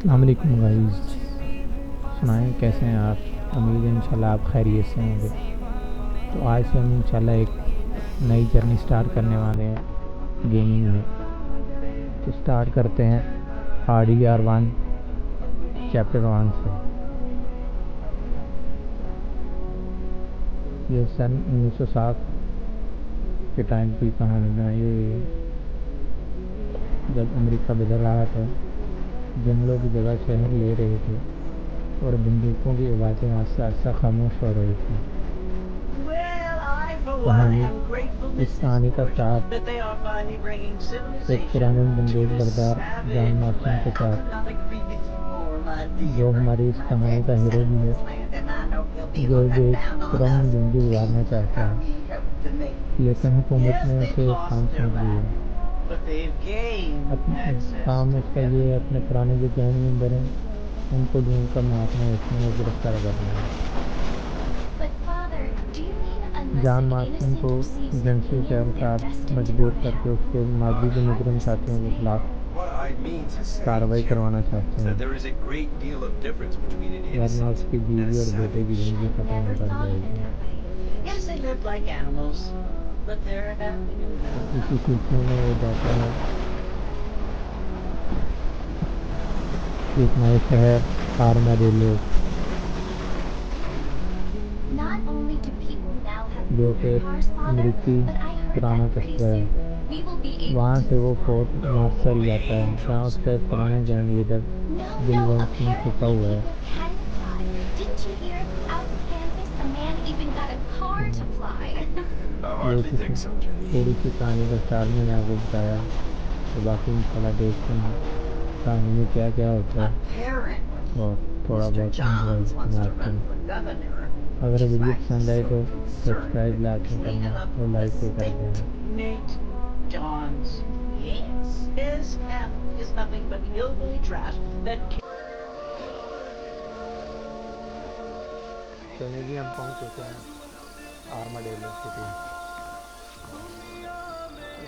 अस्सलाम वालेकुम गाइस, सुनाएं कैसे हैं आप। उम्मीद है इंशाल्लाह आप खैरियत से होंगे। तो आज से हम इंशाल्लाह एक नई जर्नी स्टार्ट करने वाले हैं गेमिंग में। तो स्टार्ट करते हैं RDR1 चैप्टर 1 से। ये सन 1960 के टाइम की कहानी है। ये जब अमेरिका बदल रहा था, जंगलों की जगह शहर ले रहे थे और बंदूकों की आवाज़ें आस्ते आस्ते खामोश हो रही थी। कहानी इस कहानी का साथ एक पुराने बंदूक बरदार जॉन मार्सटन के साथ, जो हमारी इस कहानी का हीरो भी है, जो एक पुरानी जिंदगी गुजारना चाहता है, लेकिन हुकूमत ने उसे काम सौंप दिया। काम इसका ये है, अपने पुराने जो गैंग मेंबर हैं उनको ढूंढ कर मारना, उसमें गिरफ्तार करना है। जॉन मार्सटन को एजेंसी के अनुसार मजबूर करके उसके माजी के मुजरिम साथियों के खिलाफ कार्रवाई करवाना चाहते हैं, वरना उसकी बीवी और बेटे की जिंदगी खतरे में पड़ जाएगी। इसी सिलसिले में वो जाता है एक नए शहर आर्माडेलो, जो कि अमेरिकी पुराना कस्बा है। वहाँ से वो फोर्ट मार्शल जाता है, जहाँ उसका पुराना गैंग लीडर सिंह छुपा हुआ है। थोड़ी सी कहानी का स्टार में आपको बताया, तो बाकी इंशाल्लाह देखते हैं कहानी में क्या क्या होता है और थोड़ा बहुत सुनाते हैं। अगर वीडियो पसंद आए तो सब्सक्राइब लाजमी करना और लाइक भी कर देना। चलिए जी, हम पहुंच चुके हैं आर्माडेलो सिटी।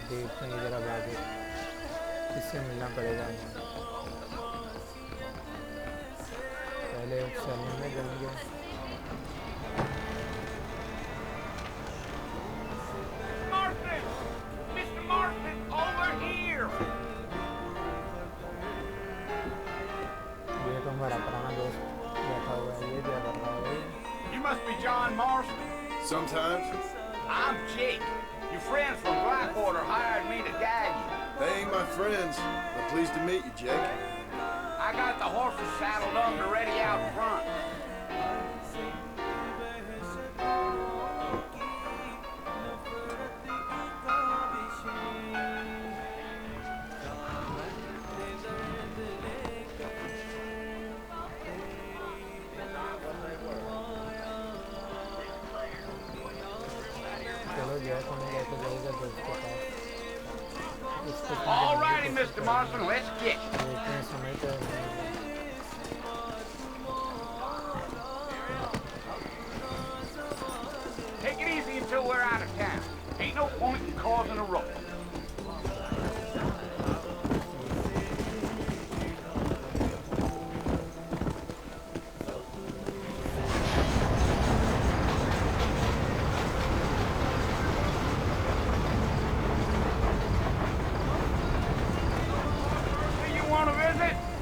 देखते हैं जरा आगे किससे मिलना पड़ेगा हमें। पहले सैलून में जाएंगे। Mr. Marston, over here! ये तो हमारा पुराना दोस्त बैठा हुआ है, ये क्या कर रहा है? You must be John Marston. Sometimes. I'm Jake. Your friends from Blackwater hired me to guide you. They ain't my friends, but pleased to meet you, Jake. I got the horses saddled up and ready out front. All righty, Mr. Marston, let's get it. Take it easy until we're out of town. Ain't no point in causing a ruckus.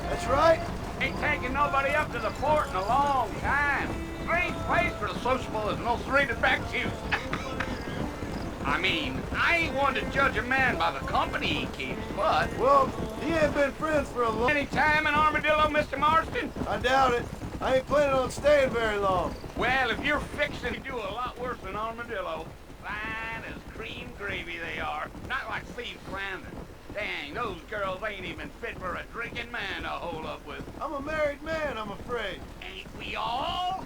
That's right. Ain't taking nobody up to the port in a long time. Strange place for the sociable as no serrated back shoes. I mean, I ain't one to judge a man by the company he keeps, but... Well, he ain't been friends for a long... Any time in Armadillo, Mr. Marston? I doubt it. I ain't planning on staying very long. Well, if you're fixing to do a lot worse than Armadillo, fine as cream gravy they are. Not like Steve Clarendon. Dang, those girls ain't even fit for a drinking man to hold up with. I'm a married man, I'm afraid. Ain't we all?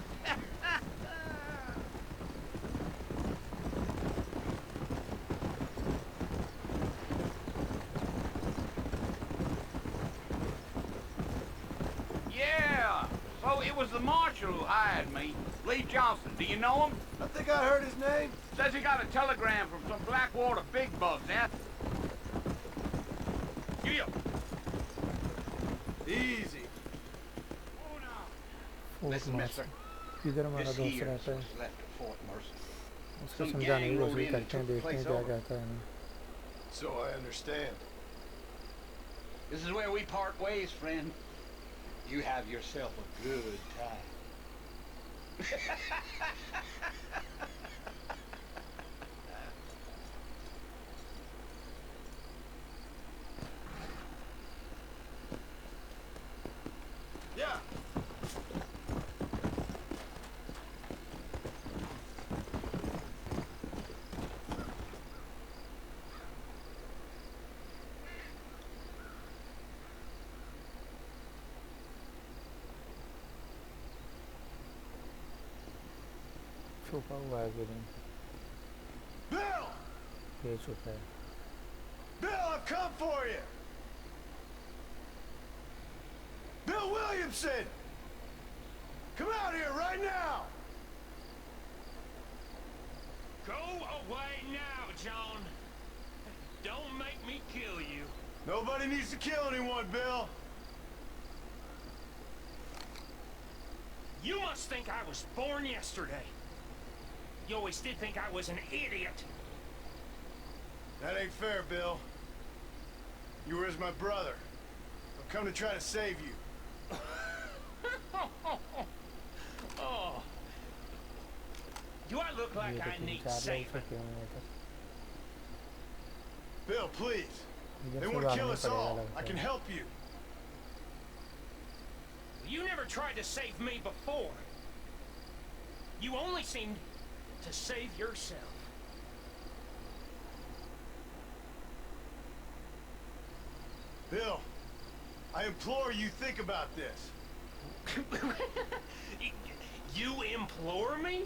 Yeah, so it was the marshal who hired me, Lee Johnson. Do you know him? I think I heard his name. Says he got a telegram from some Blackwater big bugs, eh? Yeah. Easy. Fort Listen, mister. Marston کدھر ہمارا This دوست here's رہتا ہے what's left of Fort Marston. اس کو Some سمجھانے کی gang rode کوشش in and کرتے ہیں took the دیکھتے ہیں place کیا over. کہتا ہے ہمیں So I understand. This is where we part ways, friend. You have yourself a good time. Yeah. چھپا ہوا ہے کریں Bill! یہ چھپا ہے Bill, I've come for you! Bill Williamson! Come out here right now! Go away now, John. Don't make me kill you. Nobody needs to kill anyone, Bill! You must think I was born yesterday. You always did think I was an idiot. That ain't fair, Bill. You were as my brother. I've come to try to save you. Oh. Do I look like یہ تو I تین need چار لوگ saving? چھپے ہوئے ہیں ادھر Bill, please. ادھر They سے want to بھاگنا kill us پڑے گا all. I لگتا can ہے help you. You never tried to save me before. You only seemed to save yourself. Bill, I implore you think about this. You implore me?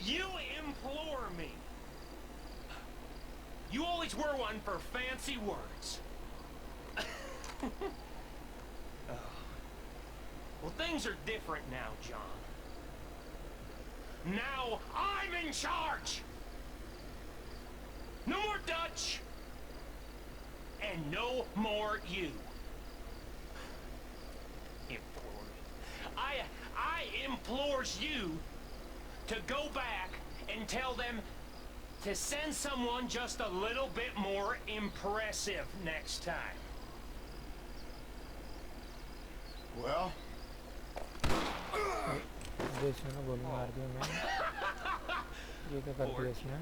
You implore me? You always were one for fancy words. Oh. Well, things are different now, John. Now I'm in charge! No more Dutch! And no more you. Implore me. I implores you to go back and tell them to send someone just a little bit more impressive next time. Well, دیش نے گولی مار دی میں یہ کیا کر دیا اس نے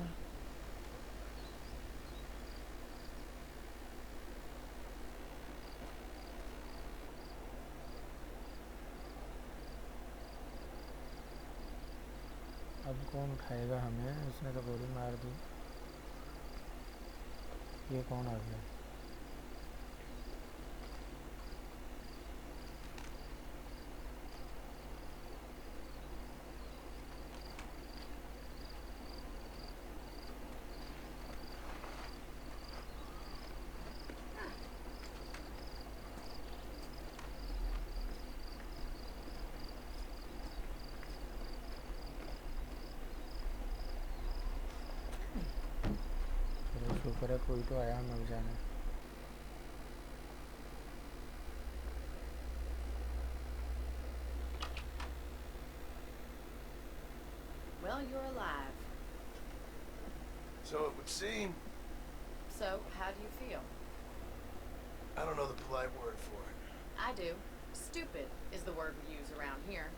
اب کون اٹھائے گا ہمیں اس نے تو گولی مار دی یہ کون آ گیا شکر ہے کوئی تو آیا ہمیں بچانے Well, you're alive. so it would seem. So, how do you feel? I don't know the polite word for it. I do. Stupid is the word we use around here.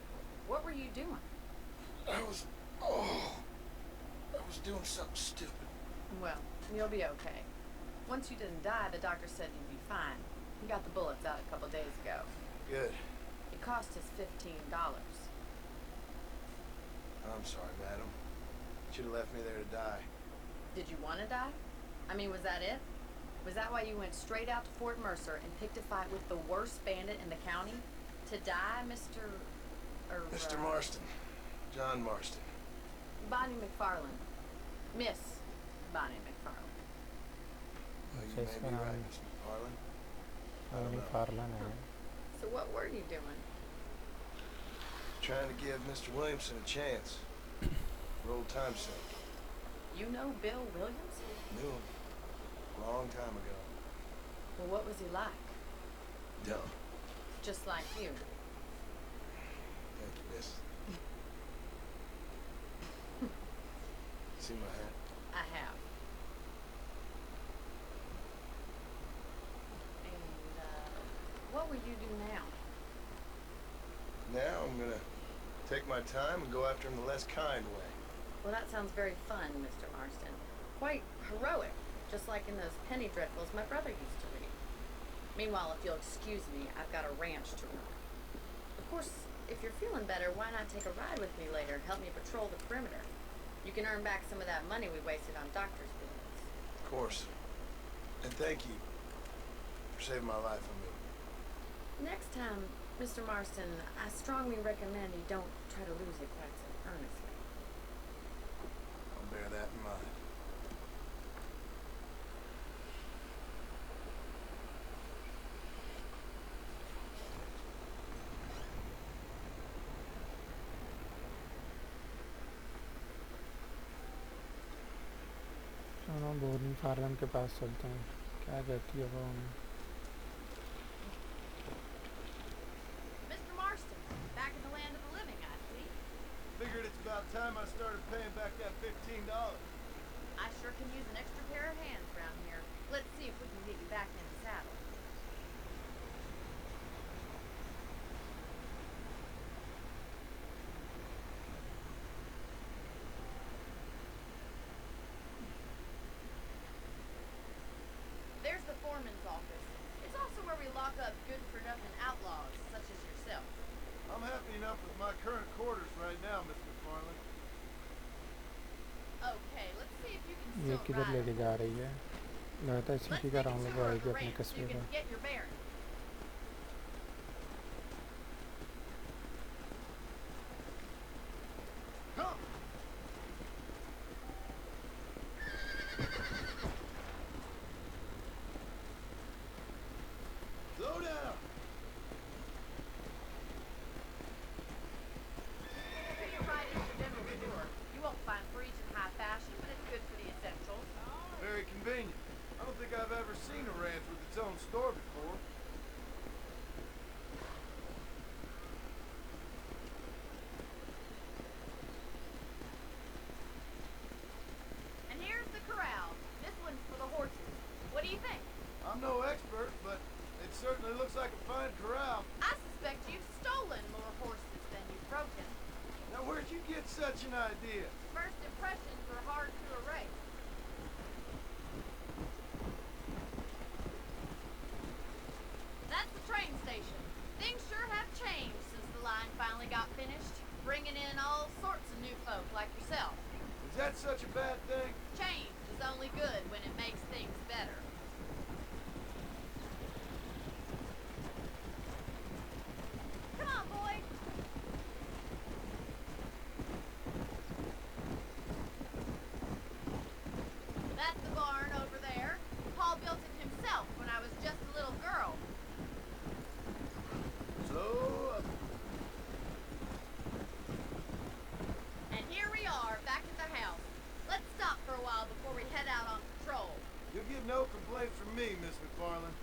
What were you doing? I was doing something stupid. Well, you'll be okay. Once you didn't die, the doctor said you'd be fine. He got the bullets out a couple days ago. Good. It cost us $15. I'm sorry, madam. Should have left me there to die. Did you want to die? I mean, was that it? Was that why you went straight out to Fort Mercer and picked a fight with the worst bandit in the county? To die, Mr. Mr. Marston. John Marston. Bonnie McFarland. Miss Bonnie McFarland. Well, you may be right, Miss McFarland. نہیں فارلن ہے So what were you doing? Trying to give Mr. Williamson a chance. For old time's sake. You know Bill Williamson? Knew him. Long time ago. Well, what was he like? Dumb. Just like you. Thank you, miss. See my hat? I have. And, what will you do now? Now I'm gonna take my time and go after him the less kind way. Well, that sounds very fun, Mr. Marston. Quite heroic, just like in those penny dreadfuls my brother used to read. Meanwhile, if you'll excuse me, I've got a ranch to run. Of course, if you're feeling better, why not take a ride with me later? Help me patrol the perimeter. You can earn back some of that money we wasted on doctor's bills. Of course. And thank you for saving my life, I mean. Next time, Mr. Marston, I strongly recommend you don't try to lose it quite so earnestly. I'll bear that in mind. चलो boring farm के पास चलते हैं, क्या कहती है वो हमें। Mr. Marston, back in the land of the living, I see. Figured it's about time I started paying back that $15. I sure can use an extra pair of hands around here. Let's see if we can get you back in the saddle. There's the foreman's office. It's also where we lock up good-for-nothing outlaws, such as yourself. I'm happy enough with my current quarters right now, Miss McFarland. Okay, let's see if you can ये still किधर ride. लेके जा रही है? लगता है Let's city take का a round tour of लगवाएगी the अपने ranch so कस्बे you का। can get your bearings. Come! Slow down! Here you ride into the general store. You won't find breeds in high fashion, but it's good for the essentials. Very convenient. I don't think I've ever seen a ranch with its own store before. And here's the corral. This one's for the horses. What do you think? I'm no expert, but it certainly looks like a fine corral. I suspect you've stolen more horses than you've broken. Now, where'd you get such an idea? First impressions are hard to erase. That's the train station. Things sure have changed since the line finally got finished, bringing in all sorts of new folk like yourself. Is that such a bad thing? Change is only good when it makes things better. Come on, boy. That's the barn over there. Paul built it himself when I was just a little girl. So, And here we are, back at the house. Let's stop for a while before we head out on patrol. you'll get no complaints from me, Miss McFarland.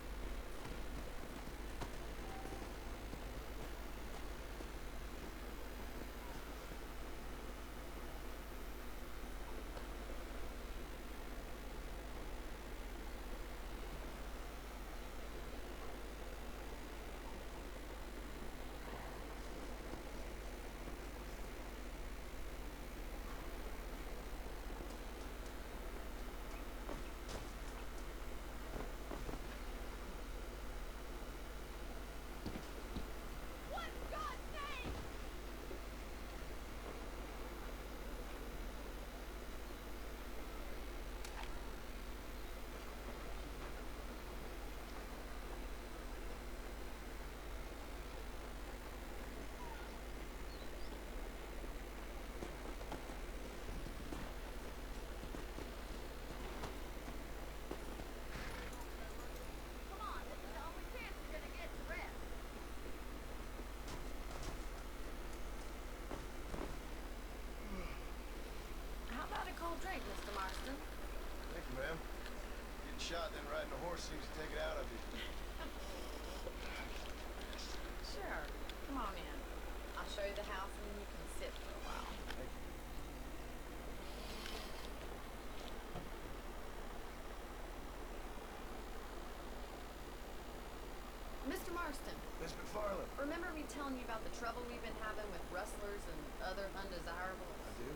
Mr. Marston, Miss McFarland. remember me telling you about the trouble we've been having with rustlers and other undesirables? I do?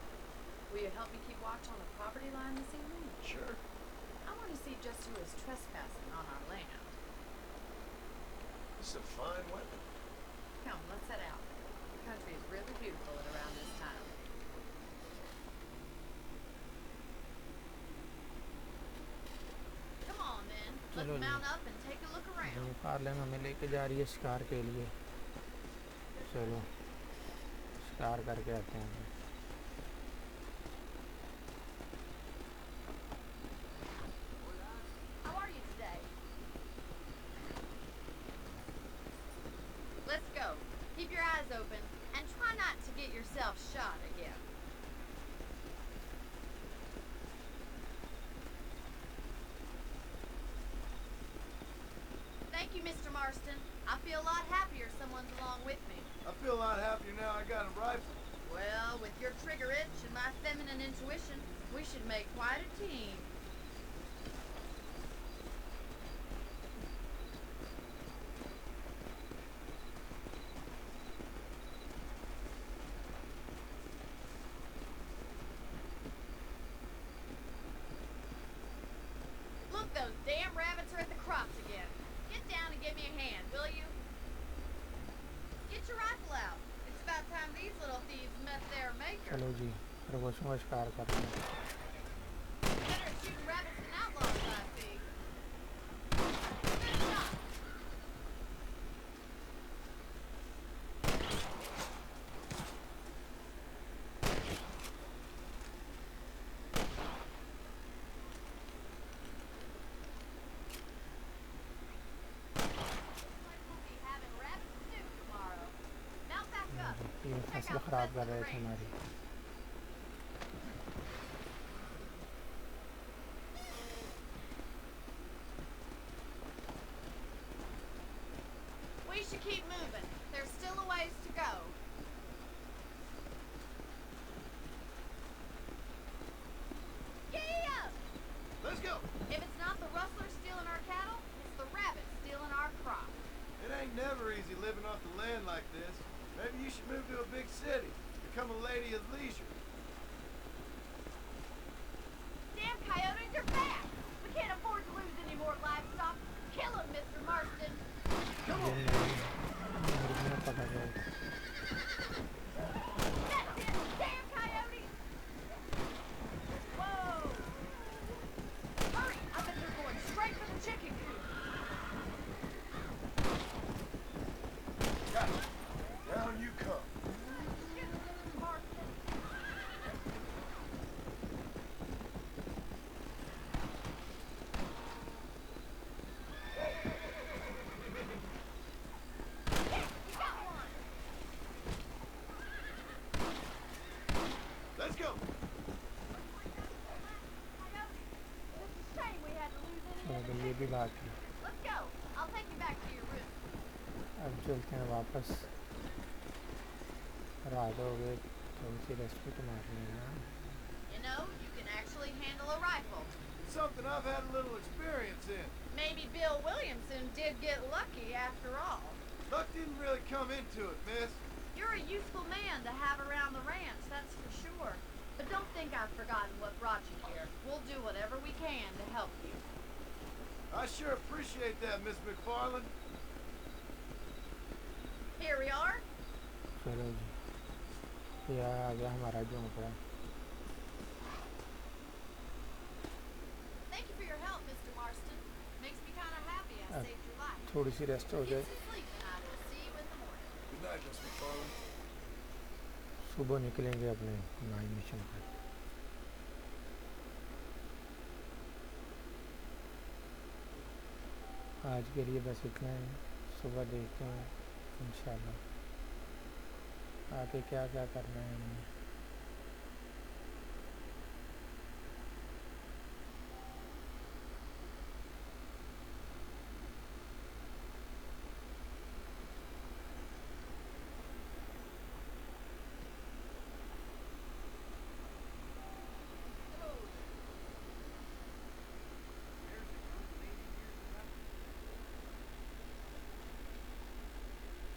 Will you help me keep watch on the property line this evening? Sure. I want to see just who is trespassing on our land. This is a fine weapon. Come, let's head out. The country is really beautiful at around this time. Come on then, let's चलो जी। mount up and take a look around. फार्लेम हमें लेके जा रही है शिकार के लिए। चलो शिकार करके आते हैं। How are you today? Let's go. Keep your eyes open and try not to get yourself shot again. Thank you, Mr. Marston. I feel a lot happier someone's along with me. I feel a lot happier now I got a rifle. Well, with your trigger itch and my feminine intuition, we should make quite a team. Look, those damn rabbits are at the crops again. Get down and give me a hand, will you? Get your rifle out. It's about time these little thieves met their maker. चलो जी खरगोशों का शिकार करते हैं। Better at shooting rabbits than outlaws, I see. Good shot. Looks like we'll be having rabbit stew tomorrow. Mount back up. ये Check फसल out the ख़राब rest कर of the रहे थे range. हमारी। We should keep moving. There's still a ways to go. Giddy up! Let's go. If it's not the rustlers stealing our cattle, it's the rabbits stealing our crop. It ain't never easy living off the land like this. Maybe you should move to a big city. Become a lady of leisure. Damn coyotes are back! We can't afford to lose any more livestock. Kill them, Mr. Marston. मुर्गियाँ पकड़ रहे थे। That's it! Damn coyotes! Whoa! Hurry! I bet they're going straight for the chicken coop. Got it. Down you come. Excuse me, Mr. Marston. Yeah, we got one! Let's go. Coyotes! It's a shame we had to lose any चलो of भाई the ये भी बात है। Let's go. I'll take you back to your room. अब चलते हैं वापस। रात हो गए थोड़ी सी रेस्ट भी तो मारनी है ना। You know, you can actually handle a rifle. It's something I've had a little experience in. Maybe Bill Williamson did get lucky after all. Luck didn't really come into it, miss. You're a useful man to have around the ranch, that's for sure. But don't think I've forgotten what brought you here. We'll do whatever we can to help you. I sure appreciate that, Miss McFarland. Here we are. चलो जी ये आ गया हमारा झोंपड़ा। Thank you for your help, Mr. Marston. Makes me kind of happy I अब saved your life. थोड़ी सी rest हो Get जाए। some sleep tonight. We'll see you in the morning. Good night, Miss McFarland. सुबह निकलेंगे अपने नए mission पर। आज के लिए बस इतना है। सुबह देखते हैं इंशाल्लाह आगे क्या क्या करना है हमने।